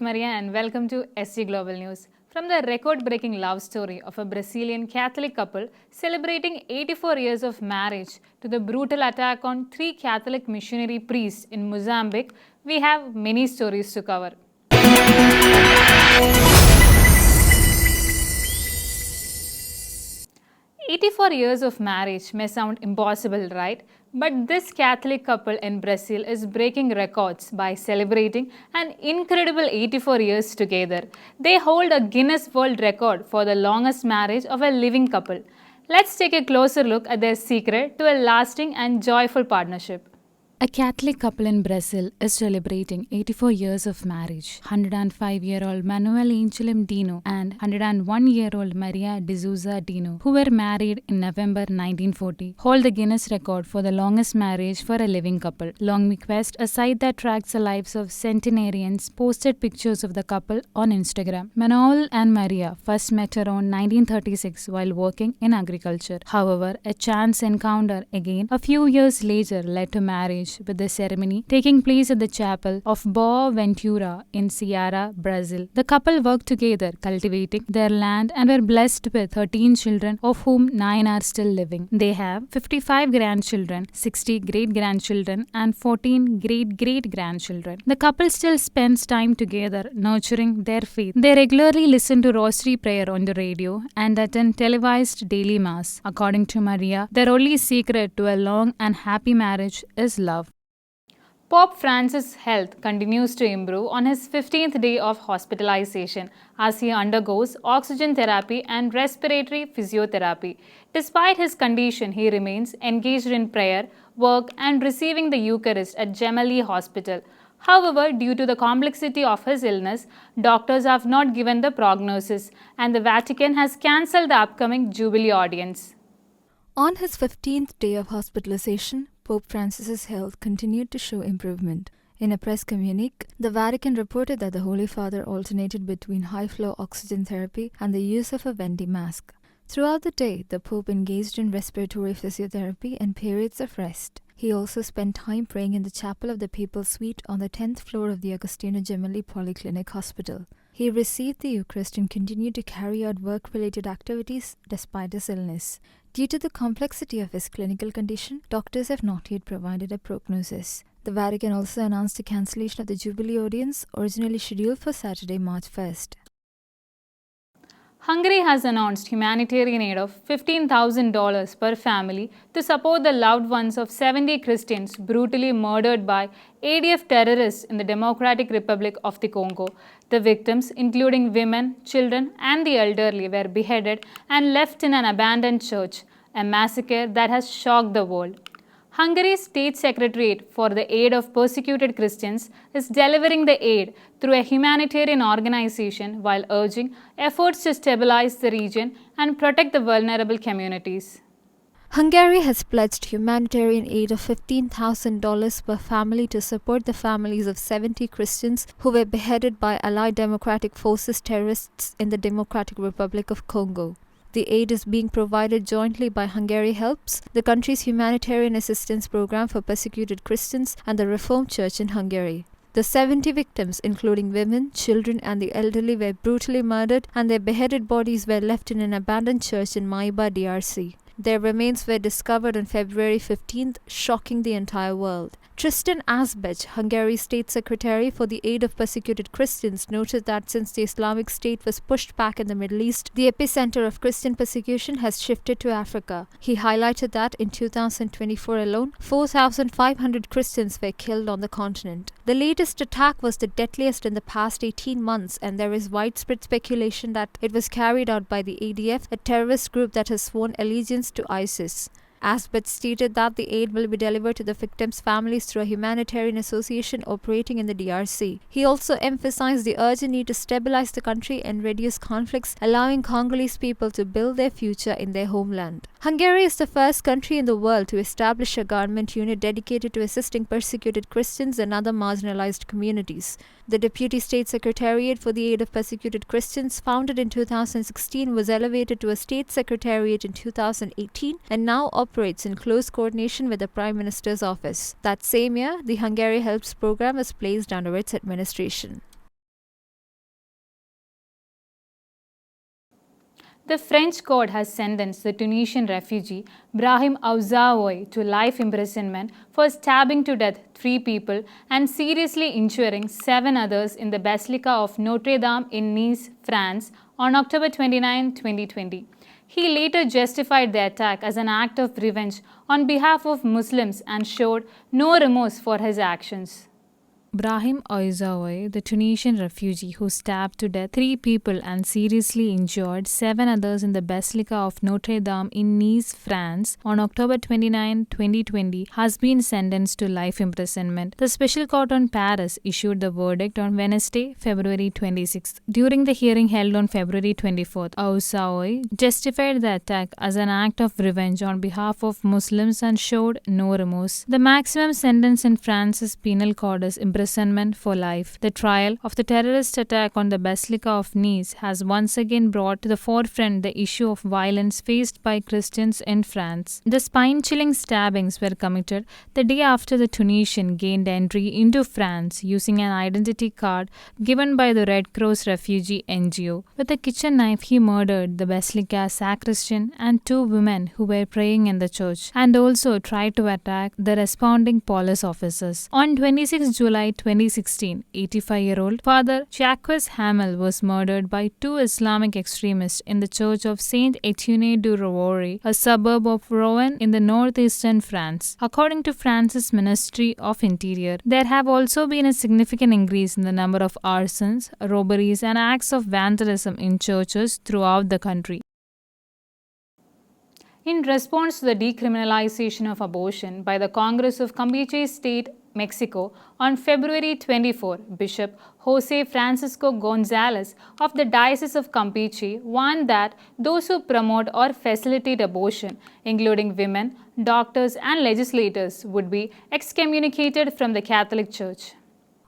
Maria and welcome to SG Global News. From the record-breaking love story of a Brazilian Catholic couple celebrating 84 years of marriage to the brutal attack on 3 Catholic missionary priests in Mozambique, we have many stories to cover. 84 years of marriage may sound impossible, right? But this Catholic couple in Brazil is breaking records by celebrating an incredible 84 years together. They hold a Guinness World Record for the longest marriage of a living couple. Let's take a closer look at their secret to a lasting and joyful partnership. A Catholic couple in Brazil is celebrating 84 years of marriage. 105-year-old Manuel Angelim Dino and 101-year-old Maria de Souza Dino, who were married in November 1940, hold the Guinness record for the longest marriage for a living couple. Long Quest, a site that tracks the lives of centenarians, posted pictures of the couple on Instagram. Manuel and Maria first met around 1936 while working in agriculture. However, a chance encounter again a few years later led to marriage, with the ceremony taking place at the chapel of Boa Ventura in Ceará, Brazil. The couple worked together, cultivating their land, and were blessed with 13 children, of whom 9 are still living. They have 55 grandchildren, 60 great-grandchildren, and 14 great-great-grandchildren. The couple still spends time together, nurturing their faith. They regularly listen to rosary prayer on the radio and attend televised daily mass. According to Maria, their only secret to a long and happy marriage is love. Pope Francis' health continues to improve on his 15th day of hospitalization as he undergoes oxygen therapy and respiratory physiotherapy. Despite his condition, he remains engaged in prayer, work, and receiving the Eucharist at Gemelli Hospital. However, due to the complexity of his illness, doctors have not given the prognosis, and the Vatican has cancelled the upcoming Jubilee audience. On his 15th day of hospitalization, Pope Francis's health continued to show improvement. In a press communique, the Vatican reported that the Holy Father alternated between high-flow oxygen therapy and the use of a Venti mask. Throughout the day, the Pope engaged in respiratory physiotherapy and periods of rest. He also spent time praying in the chapel of the Papal Suite on the 10th floor of the Agostino Gemelli Polyclinic Hospital. He received the Eucharist and continued to carry out work-related activities despite his illness. Due to the complexity of his clinical condition, doctors have not yet provided a prognosis. The Vatican also announced a cancellation of the Jubilee audience, originally scheduled for Saturday, March 1st. Hungary has announced humanitarian aid of $15,000 per family to support the loved ones of 70 Christians brutally murdered by ADF terrorists in the Democratic Republic of the Congo. The victims, including women, children, and the elderly, were beheaded and left in an abandoned church, a massacre that has shocked the world. Hungary's State Secretariat for the Aid of Persecuted Christians is delivering the aid through a humanitarian organization while urging efforts to stabilize the region and protect the vulnerable communities. Hungary has pledged humanitarian aid of $15,000 per family to support the families of 70 Christians who were beheaded by Allied Democratic Forces terrorists in the Democratic Republic of Congo. The aid is being provided jointly by Hungary Helps, the country's humanitarian assistance program for persecuted Christians, and the Reformed Church in Hungary. The 70 victims, including women, children, and the elderly, were brutally murdered, and their beheaded bodies were left in an abandoned church in Maiba, DRC. Their remains were discovered on February 15th, shocking the entire world. Tristan Asbej, Hungary's State Secretary for the Aid of Persecuted Christians, noted that since the Islamic State was pushed back in the Middle East, the epicenter of Christian persecution has shifted to Africa. He highlighted that in 2024 alone, 4,500 Christians were killed on the continent. The latest attack was the deadliest in the past 18 months, and there is widespread speculation that it was carried out by the ADF, a terrorist group that has sworn allegiance to ISIS. Asbeth stated that the aid will be delivered to the victims' families through a humanitarian association operating in the DRC. He also emphasized the urgent need to stabilize the country and reduce conflicts, allowing Congolese people to build their future in their homeland. Hungary is the first country in the world to establish a government unit dedicated to assisting persecuted Christians and other marginalized communities. The Deputy State Secretariat for the Aid of Persecuted Christians, founded in 2016, was elevated to a state secretariat in 2018 and now operates in close coordination with the Prime Minister's office. That same year, the Hungary Helps program was placed under its administration. The French court has sentenced the Tunisian refugee Brahim Aouzaoui to life imprisonment for stabbing to death 3 people and seriously injuring 7 others in the Basilica of Notre Dame in Nice, France on October 29, 2020. He later justified the attack as an act of revenge on behalf of Muslims and showed no remorse for his actions. Brahim Aouzaoui, the Tunisian refugee who stabbed to death 3 people and seriously injured 7 others in the Basilica of Notre Dame in Nice, France on October 29, 2020, has been sentenced to life imprisonment. The Special Court on Paris issued the verdict on Wednesday, February 26. During the hearing held on February 24, Aouzaoui justified the attack as an act of revenge on behalf of Muslims and showed no remorse. The maximum sentence in France's penal code is imprisonment for life. The trial of the terrorist attack on the Basilica of Nice has once again brought to the forefront the issue of violence faced by Christians in France. The spine-chilling stabbings were committed the day after the Tunisian gained entry into France using an identity card given by the Red Cross refugee NGO. With a kitchen knife, he murdered the Basilica sacristan and 2 women who were praying in the church, and also tried to attack the responding police officers. On 26 July 2016, 85-year-old Father Jacques Hamel was murdered by 2 Islamic extremists in the church of Saint Etienne du Rouvray, a suburb of Rouen in the northeastern France. According to France's Ministry of Interior, there have also been a significant increase in the number of arsons, robberies, and acts of vandalism in churches throughout the country. In response to the decriminalization of abortion by the Congress of Campeche State, Mexico, on February 24, Bishop Jose Francisco Gonzalez of the Diocese of Campeche warned that those who promote or facilitate abortion, including women, doctors, and legislators, would be excommunicated from the Catholic Church.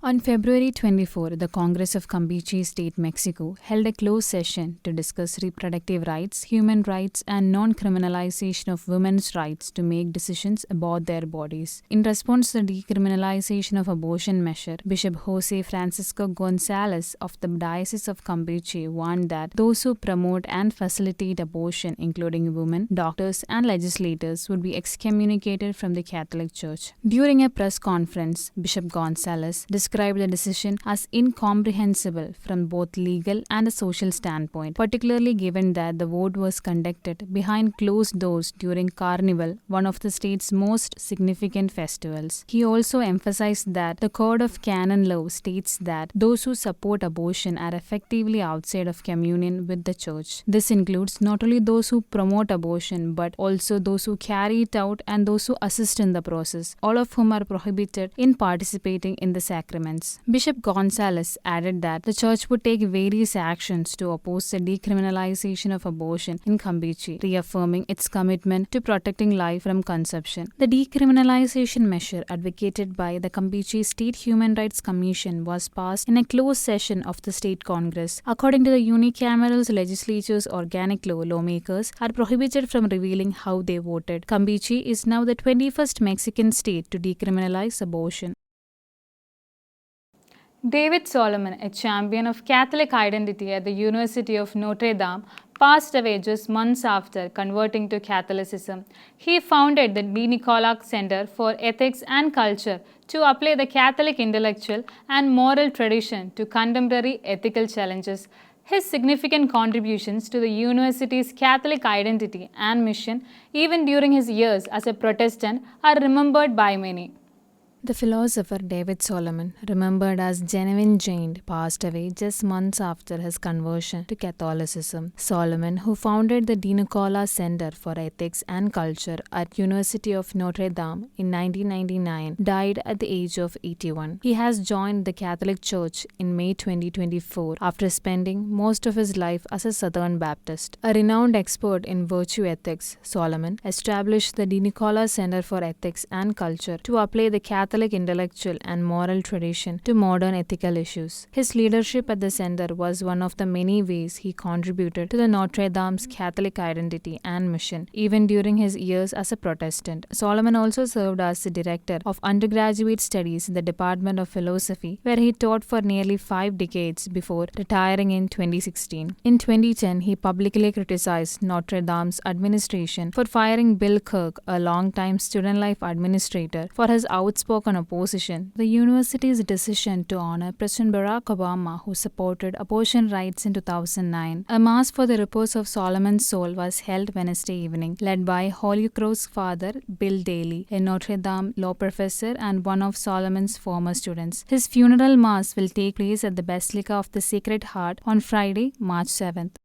On February 24, the Congress of Campeche State, Mexico, held a closed session to discuss reproductive rights, human rights, and non-criminalization of women's rights to make decisions about their bodies. In response to the decriminalization of abortion measure, Bishop Jose Francisco Gonzalez of the Diocese of Campeche warned that those who promote and facilitate abortion, including women, doctors, and legislators, would be excommunicated from the Catholic Church. During a press conference, Bishop Gonzalez described the decision as incomprehensible from both legal and a social standpoint, particularly given that the vote was conducted behind closed doors during Carnival, one of the state's most significant festivals. He also emphasized that the Code of Canon Law states that those who support abortion are effectively outside of communion with the Church. This includes not only those who promote abortion, but also those who carry it out and those who assist in the process, all of whom are prohibited in participating in the sacrament. Bishop Gonzalez added that the Church would take various actions to oppose the decriminalization of abortion in Campeche, reaffirming its commitment to protecting life from conception. The decriminalization measure advocated by the Campeche State Human Rights Commission was passed in a closed session of the state Congress. According to the unicameral legislature's organic law, lawmakers are prohibited from revealing how they voted. Campeche is now the 21st Mexican state to decriminalize abortion. David Solomon, a champion of Catholic identity at the University of Notre Dame, passed away just months after converting to Catholicism. He founded the De Nicola Center for Ethics and Culture to apply the Catholic intellectual and moral tradition to contemporary ethical challenges. His significant contributions to the university's Catholic identity and mission, even during his years as a Protestant, are remembered by many. The philosopher David Solomon, remembered as Genuine Jain, passed away just months after his conversion to Catholicism. Solomon, who founded the De Nicola Center for Ethics and Culture at University of Notre Dame in 1999, died at the age of 81. He has joined the Catholic Church in May 2024 after spending most of his life as a Southern Baptist. A renowned expert in virtue ethics, Solomon established the De Nicola Center for Ethics and Culture to apply the Catholic Catholic intellectual and moral tradition to modern ethical issues. His leadership at the center was one of the many ways he contributed to the Notre Dame's Catholic identity and mission, even during his years as a Protestant. Solomon also served as the director of undergraduate studies in the Department of Philosophy, where he taught for nearly 5 decades before retiring in 2016. In 2010, he publicly criticized Notre Dame's administration for firing Bill Kirk, a longtime student life administrator, for his outspoken opposition. The university's decision to honor President Barack Obama, who supported abortion rights in 2009. A mass for the repose of Solomon's soul was held Wednesday evening, led by Holy Cross Father Bill Daly, a Notre Dame law professor and one of Solomon's former students. His funeral mass will take place at the Basilica of the Sacred Heart on Friday, March 7th.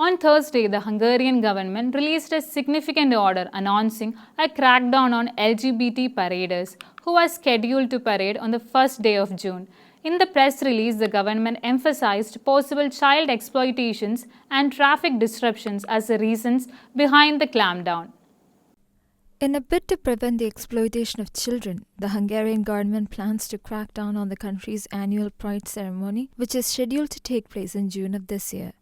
On Thursday, the Hungarian government released a significant order announcing a crackdown on LGBT paraders who are scheduled to parade on the first day of June. In the press release, the government emphasized possible child exploitations and traffic disruptions as the reasons behind the clampdown. In a bid to prevent the exploitation of children, the Hungarian government plans to crack down on the country's annual Pride ceremony, which is scheduled to take place in June of this year.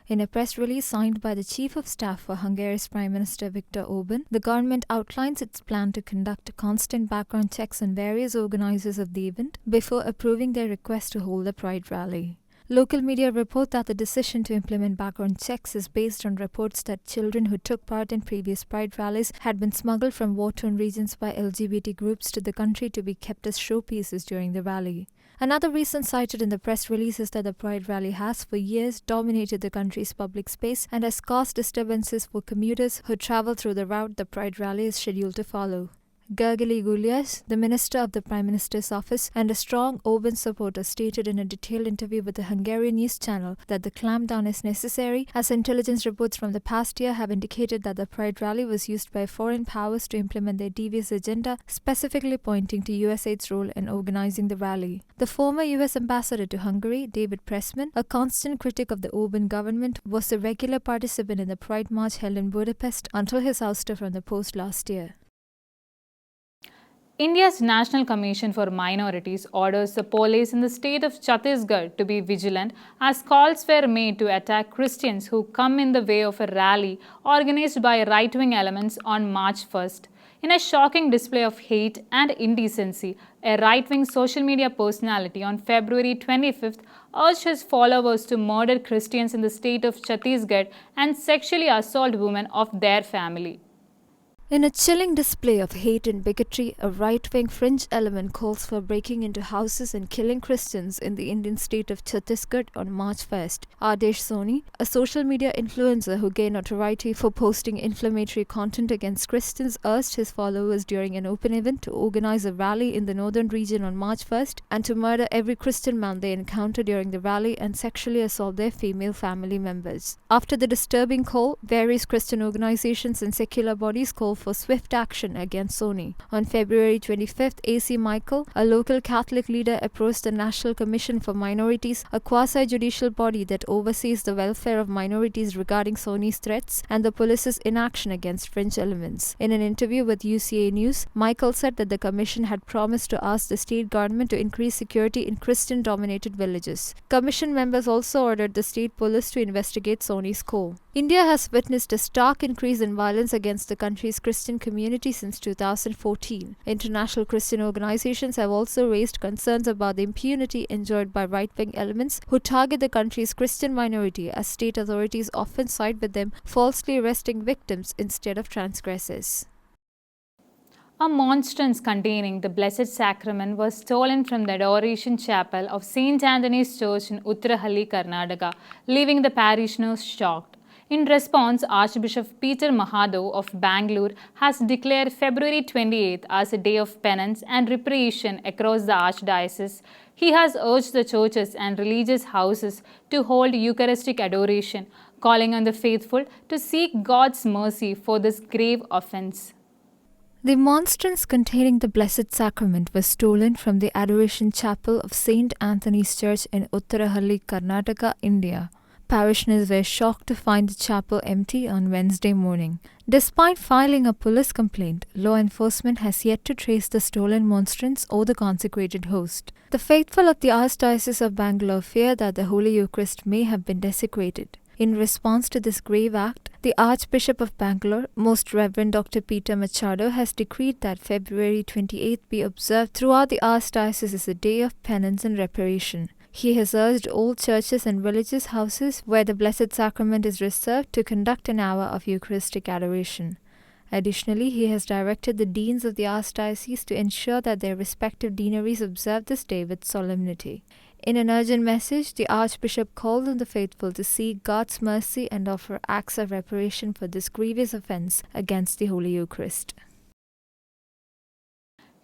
In a press release signed by the Chief of Staff for Hungary's Prime Minister Viktor Orban, the government outlines its plan to conduct constant background checks on various organizers of the event before approving their request to hold a Pride rally. Local media report that the decision to implement background checks is based on reports that children who took part in previous Pride rallies had been smuggled from war-torn regions by LGBT groups to the country to be kept as showpieces during the rally. Another reason cited in the press release is that the Pride rally has for years dominated the country's public space and has caused disturbances for commuters who travel through the route the Pride rally is scheduled to follow. Gergely Gulyas, the Minister of the Prime Minister's office and a strong Orban supporter, stated in a detailed interview with the Hungarian news channel that the clampdown is necessary as intelligence reports from the past year have indicated that the Pride rally was used by foreign powers to implement their devious agenda, specifically pointing to USAID's role in organizing the rally. The former US ambassador to Hungary, David Pressman, a constant critic of the Orban government, was a regular participant in the Pride march held in Budapest until his ouster from the post last year. India's National Commission for Minorities orders the police in the state of Chhattisgarh to be vigilant as calls were made to attack Christians who come in the way of a rally organized by right-wing elements on March 1st. In a shocking display of hate and indecency, a right-wing social media personality on February 25th urged his followers to murder Christians in the state of Chhattisgarh and sexually assault women of their family. In a chilling display of hate and bigotry, a right-wing fringe element calls for breaking into houses and killing Christians in the Indian state of Chhattisgarh on March 1st. Adesh Soni, a social media influencer who gained notoriety for posting inflammatory content against Christians, urged his followers during an open event to organize a rally in the northern region on March 1st and to murder every Christian man they encounter during the rally and sexually assault their female family members. After the disturbing call, various Christian organizations and secular bodies called for swift action against Soni. On February 25th, A.C. Michael, a local Catholic leader, approached the National Commission for Minorities, a quasi-judicial body that oversees the welfare of minorities, regarding Soni's threats and the police's inaction against fringe elements. In an interview with UCA News, Michael said that the commission had promised to ask the state government to increase security in Christian-dominated villages. Commission members also ordered the state police to investigate Soni's call. India has witnessed a stark increase in violence against the country's Christian community since 2014. International Christian organizations have also raised concerns about the impunity enjoyed by right-wing elements who target the country's Christian minority, as state authorities often side with them, falsely arresting victims instead of transgressors. A monstrance containing the Blessed Sacrament was stolen from the Adoration Chapel of St. Anthony's Church in Uttarahalli, Karnataka, leaving the parishioners shocked. In response, Archbishop Peter Mahadov of Bangalore has declared February 28th as a day of penance and reparation across the archdiocese. He has urged the churches and religious houses to hold Eucharistic adoration, calling on the faithful to seek God's mercy for this grave offense. The monstrance containing the Blessed Sacrament was stolen from the Adoration Chapel of St. Anthony's Church in Uttarahalli, Karnataka, India. Parishioners were shocked to find the chapel empty on Wednesday morning. Despite filing a police complaint, law enforcement has yet to trace the stolen monstrance or the consecrated host. The faithful of the Archdiocese of Bangalore fear that the Holy Eucharist may have been desecrated. In response to this grave act, the Archbishop of Bangalore, Most Reverend Dr. Peter Machado, has decreed that February 28th be observed throughout the Archdiocese as a day of penance and reparation. He has urged all churches and religious houses where the Blessed Sacrament is reserved to conduct an hour of Eucharistic adoration. Additionally, he has directed the deans of the Archdiocese to ensure that their respective deaneries observe this day with solemnity. In an urgent message, the Archbishop called on the faithful to seek God's mercy and offer acts of reparation for this grievous offense against the Holy Eucharist.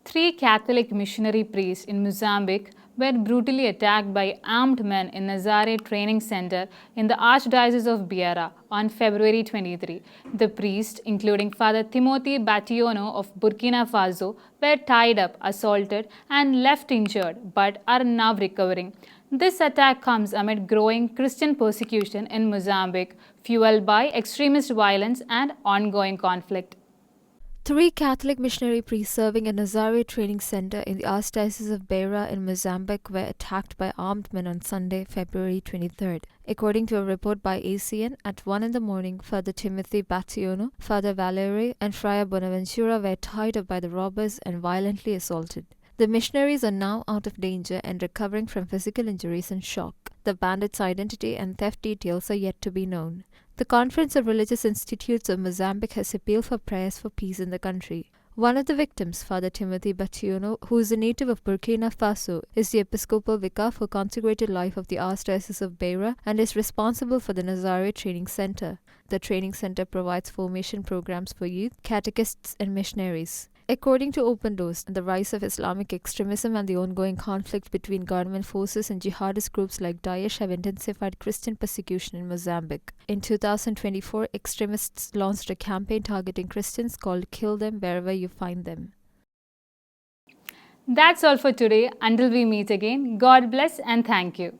3 Catholic missionary priests in Mozambique were brutally attacked by armed men in Nazare Training Center in the Archdiocese of Beira on February 23. The priests, including Father Timothy Bationo of Burkina Faso, were tied up, assaulted, and left injured, but are now recovering. This attack comes amid growing Christian persecution in Mozambique, fueled by extremist violence and ongoing conflict. 3 Catholic missionary priests serving at Nazare Training Center in the Archdiocese of Beira in Mozambique were attacked by armed men on Sunday, February 23rd. According to a report by ACN, at 1 in the morning, Father Timothy Bationo, Father Valerie, and Friar Bonaventura were tied up by the robbers and violently assaulted. The missionaries are now out of danger and recovering from physical injuries and shock. The bandits' identity and theft details are yet to be known. The Conference of Religious Institutes of Mozambique has appealed for prayers for peace in the country. One of the victims, Father Timothy Bationo, who is a native of Burkina Faso, is the Episcopal Vicar for Consecrated Life of the Archdiocese of Beira and is responsible for the Nazare Training Center. The training center provides formation programs for youth, catechists, and missionaries. According to Open Doors, the rise of Islamic extremism and the ongoing conflict between government forces and jihadist groups like Daesh have intensified Christian persecution in Mozambique. In 2024, extremists launched a campaign targeting Christians called Kill Them Wherever You Find Them. That's all for today. Until we meet again, God bless and thank you.